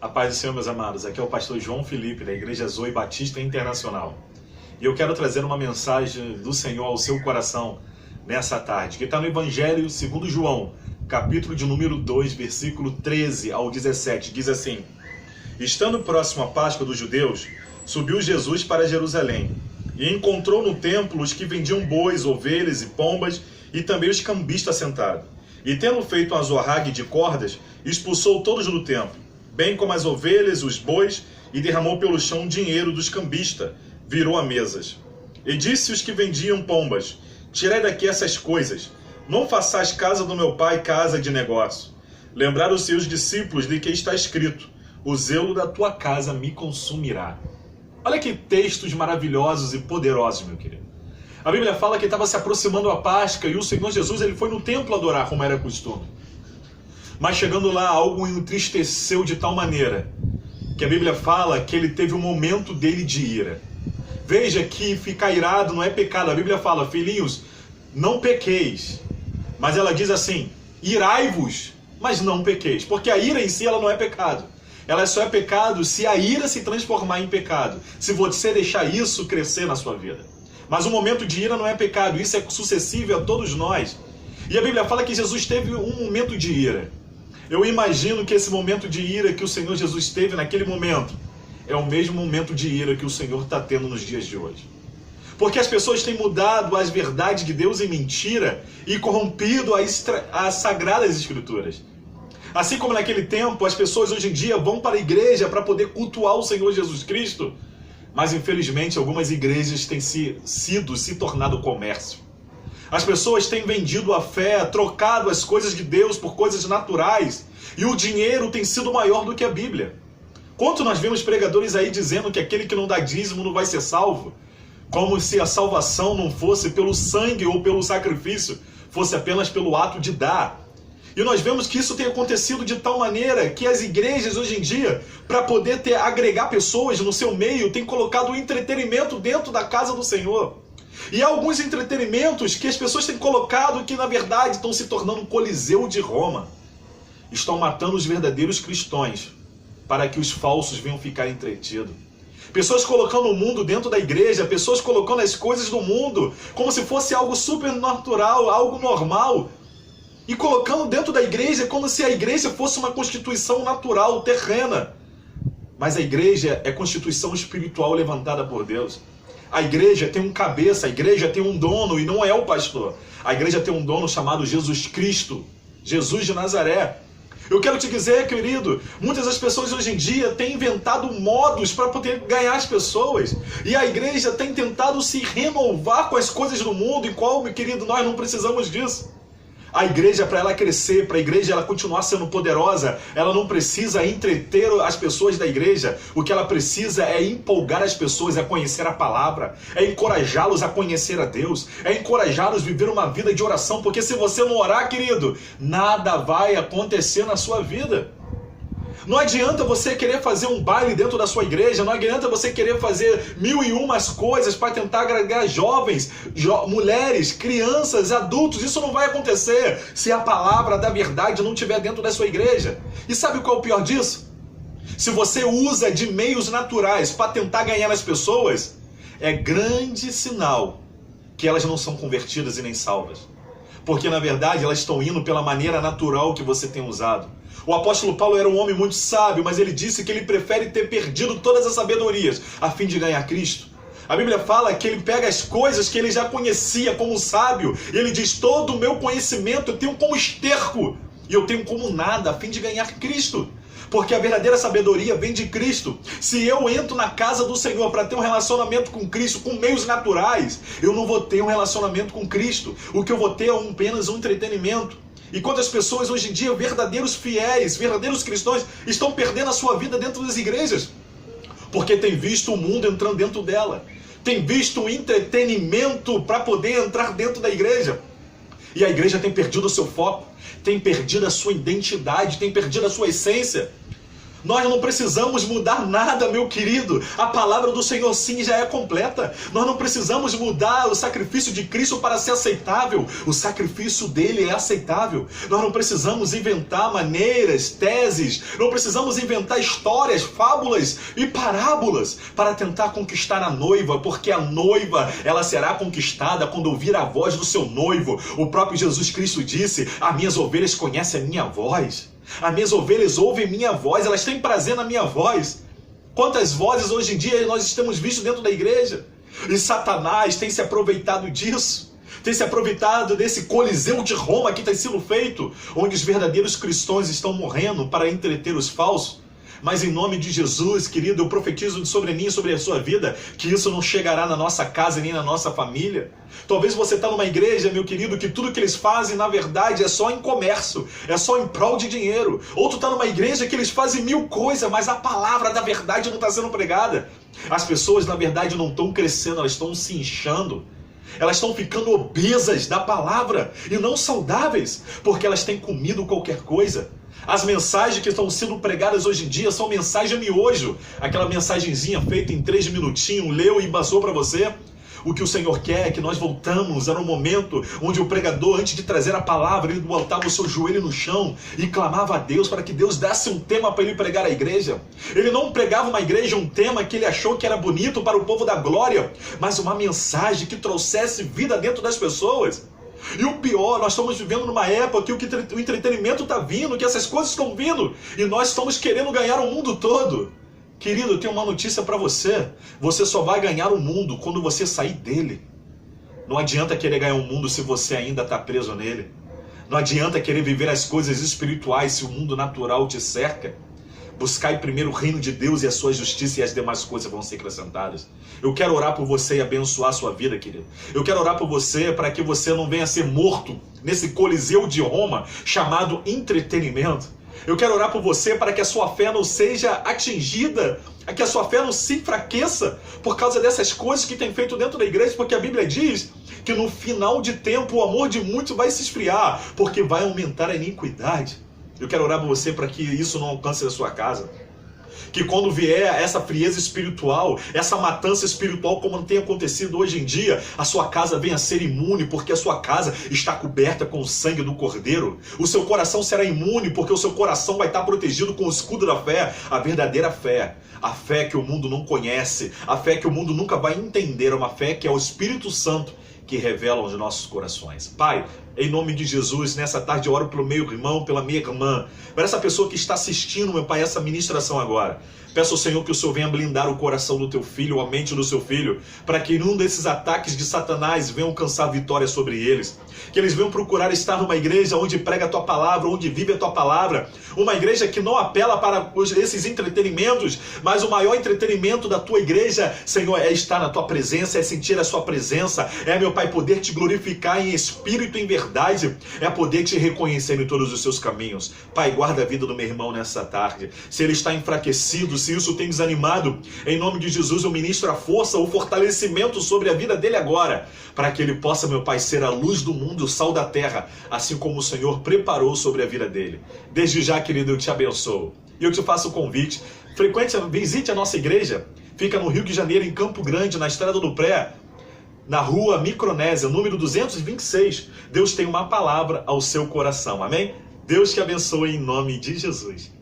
A paz do Senhor, meus amados. Aqui é o pastor João Felipe, da Igreja Zoe Batista Internacional. E eu quero trazer uma mensagem do Senhor ao seu coração nessa tarde, que está no Evangelho segundo João, capítulo de número 2, versículo 13 ao 17. Diz assim: Estando próximo à Páscoa dos judeus, subiu Jesus para Jerusalém e encontrou no templo os que vendiam bois, ovelhas e pombas e também os cambistas sentados. E tendo feito um azorrague de cordas, expulsou todos do templo, bem como as ovelhas, os bois, e derramou pelo chão o dinheiro dos cambistas, virou a mesas. E disse os que vendiam pombas: Tirai daqui essas coisas, não façais casa do meu pai casa de negócio. Lembrar os seus discípulos de que está escrito: O zelo da tua casa me consumirá. Olha que textos maravilhosos e poderosos, meu querido. A Bíblia fala que estava se aproximando a Páscoa e o Senhor Jesus ele foi no templo adorar, como era costume. Mas chegando lá, algo o entristeceu de tal maneira que a Bíblia fala que ele teve um momento dele de ira. Veja que ficar irado não é pecado. A Bíblia fala: filhinhos, não pequeis. Mas ela diz assim: irai-vos, mas não pequeis. Porque a ira em si ela não é pecado. Ela só é pecado se a ira se transformar em pecado. Se você deixar isso crescer na sua vida. Mas o momento de ira não é pecado. Isso é sucessível a todos nós. E a Bíblia fala que Jesus teve um momento de ira. Eu imagino que esse momento de ira que o Senhor Jesus teve naquele momento é o mesmo momento de ira que o Senhor está tendo nos dias de hoje. Porque as pessoas têm mudado as verdades de Deus em mentira e corrompido as sagradas escrituras. Assim como naquele tempo, as pessoas hoje em dia vão para a igreja para poder cultuar o Senhor Jesus Cristo, mas infelizmente algumas igrejas têm se tornado comércio. As pessoas têm vendido a fé, trocado as coisas de Deus por coisas naturais, e o dinheiro tem sido maior do que a Bíblia. Quanto nós vemos pregadores aí dizendo que aquele que não dá dízimo não vai ser salvo, como se a salvação não fosse pelo sangue ou pelo sacrifício, fosse apenas pelo ato de dar. E nós vemos que isso tem acontecido de tal maneira que as igrejas hoje em dia, para poder agregar pessoas no seu meio, têm colocado o entretenimento dentro da casa do Senhor. E há alguns entretenimentos que as pessoas têm colocado que na verdade estão se tornando um coliseu de Roma. Estão matando os verdadeiros cristãos para que os falsos venham ficar entretidos. Pessoas colocando o mundo dentro da igreja, pessoas colocando as coisas do mundo como se fosse algo supernatural, algo normal. E colocando dentro da igreja como se a igreja fosse uma constituição natural, terrena. Mas a igreja é constituição espiritual levantada por Deus. A igreja tem um cabeça, a igreja tem um dono e não é o pastor. A igreja tem um dono chamado Jesus Cristo, Jesus de Nazaré. Eu quero te dizer, querido, muitas das pessoas hoje em dia têm inventado modos para poder ganhar as pessoas. E a igreja tem tentado se renovar com as coisas do mundo, e qual, meu querido, nós não precisamos disso. A igreja, para ela crescer, para a igreja ela continuar sendo poderosa, ela não precisa entreter as pessoas da igreja. O que ela precisa é empolgar as pessoas a conhecer a palavra, é encorajá-los a conhecer a Deus, é encorajá-los a viver uma vida de oração, porque se você não orar, querido, nada vai acontecer na sua vida. Não adianta você querer fazer um baile dentro da sua igreja, não adianta você querer fazer 1001 coisas para tentar agregar jovens, mulheres, crianças, adultos. Isso não vai acontecer se a palavra da verdade não estiver dentro da sua igreja. E sabe qual é o pior disso? Se você usa de meios naturais para tentar ganhar as pessoas, é grande sinal que elas não são convertidas e nem salvas. Porque na verdade elas estão indo pela maneira natural que você tem usado. O apóstolo Paulo era um homem muito sábio, mas ele disse que ele prefere ter perdido todas as sabedorias a fim de ganhar Cristo. A Bíblia fala que ele pega as coisas que ele já conhecia como sábio, e ele diz: todo o meu conhecimento eu tenho como esterco, e eu tenho como nada a fim de ganhar Cristo. Porque a verdadeira sabedoria vem de Cristo. Se eu entro na casa do Senhor para ter um relacionamento com Cristo, com meios naturais, eu não vou ter um relacionamento com Cristo. O que eu vou ter é apenas um entretenimento. E quantas pessoas hoje em dia, verdadeiros fiéis, verdadeiros cristãos, estão perdendo a sua vida dentro das igrejas? Porque tem visto o mundo entrando dentro dela. Tem visto o entretenimento para poder entrar dentro da igreja. E a igreja tem perdido o seu foco, tem perdido a sua identidade, tem perdido a sua essência. Nós não precisamos mudar nada, meu querido. A palavra do Senhor sim já é completa. Nós não precisamos mudar o sacrifício de Cristo para ser aceitável. O sacrifício dele é aceitável. Nós não precisamos inventar maneiras, teses. Não precisamos inventar histórias, fábulas e parábolas para tentar conquistar a noiva, porque a noiva, ela será conquistada quando ouvir a voz do seu noivo. O próprio Jesus Cristo disse: as minhas ovelhas conhecem a minha voz. As minhas ovelhas ouvem minha voz, elas têm prazer na minha voz. Quantas vozes hoje em dia nós temos visto dentro da igreja? E Satanás tem se aproveitado disso. Tem se aproveitado desse coliseu de Roma que tem sido feito, onde os verdadeiros cristãos estão morrendo para entreter os falsos. Mas em nome de Jesus, querido, eu profetizo sobre mim e sobre a sua vida, que isso não chegará na nossa casa nem na nossa família. Talvez você está numa igreja, meu querido, que tudo que eles fazem, na verdade, é só em comércio, é só em prol de dinheiro. Ou tu está numa igreja que eles fazem mil coisas, mas a palavra da verdade não está sendo pregada. As pessoas, na verdade, não estão crescendo, elas estão se inchando. Elas estão ficando obesas da palavra e não saudáveis, porque elas têm comido qualquer coisa. As mensagens que estão sendo pregadas hoje em dia são mensagem miojo. Aquela mensagenzinha feita em 3 minutinhos, leu e passou para você. O que o Senhor quer é que nós voltamos. Era um momento onde o pregador, antes de trazer a palavra, ele botava o seu joelho no chão e clamava a Deus para que Deus desse um tema para ele pregar à igreja. Ele não pregava uma igreja um tema que ele achou que era bonito para o povo da glória, mas uma mensagem que trouxesse vida dentro das pessoas. E o pior, nós estamos vivendo numa época que o entretenimento está vindo, que essas coisas estão vindo, e nós estamos querendo ganhar o mundo todo. Querido, eu tenho uma notícia para você. Você só vai ganhar o mundo quando você sair dele. Não adianta querer ganhar o mundo se você ainda está preso nele. Não adianta querer viver as coisas espirituais se o mundo natural te cerca. Buscai primeiro o reino de Deus e a sua justiça, e as demais coisas vão ser acrescentadas. Eu quero orar por você e abençoar a sua vida, querido. Eu quero orar por você para que você não venha ser morto nesse coliseu de Roma chamado entretenimento. Eu quero orar por você para que a sua fé não seja atingida, que a sua fé não se enfraqueça por causa dessas coisas que tem feito dentro da igreja, porque a Bíblia diz que no final de tempo o amor de muitos vai se esfriar, porque vai aumentar a iniquidade. Eu quero orar por você para que isso não alcance a sua casa. Que quando vier essa frieza espiritual, essa matança espiritual como tem acontecido hoje em dia, a sua casa venha a ser imune, porque a sua casa está coberta com o sangue do Cordeiro. O seu coração será imune, porque o seu coração vai estar protegido com o escudo da fé, a verdadeira fé. A fé que o mundo não conhece, a fé que o mundo nunca vai entender, uma fé que é o Espírito Santo que revela os nossos corações. Pai, em nome de Jesus, nessa tarde eu oro pelo meu irmão, pela minha irmã, para essa pessoa que está assistindo, meu Pai, essa ministração agora. Peço ao Senhor que o Senhor venha blindar o coração do teu filho, a mente do seu filho, para que nenhum desses ataques de Satanás venha alcançar vitória sobre eles. Que eles venham procurar estar numa igreja onde prega a tua palavra, onde vive a tua palavra. Uma igreja que não apela para esses entretenimentos, mas o maior entretenimento da tua igreja, Senhor, é estar na tua presença, é sentir a sua presença, é, meu Pai, poder te glorificar em espírito e em verdade, é poder te reconhecer em todos os seus caminhos. Pai, guarda a vida do meu irmão nessa tarde. Se ele está enfraquecido, se isso tem desanimado, em nome de Jesus eu ministro a força, o fortalecimento sobre a vida dele agora, para que ele possa, meu Pai, ser a luz do mundo, o sal da terra, assim como o Senhor preparou sobre a vida dele. Desde já, querido, eu te abençoo. E eu te faço o convite, visite a nossa igreja, fica no Rio de Janeiro, em Campo Grande, na Estrada do Pré, na rua Micronésia, número 226. Deus tem uma palavra ao seu coração, amém? Deus te abençoe em nome de Jesus.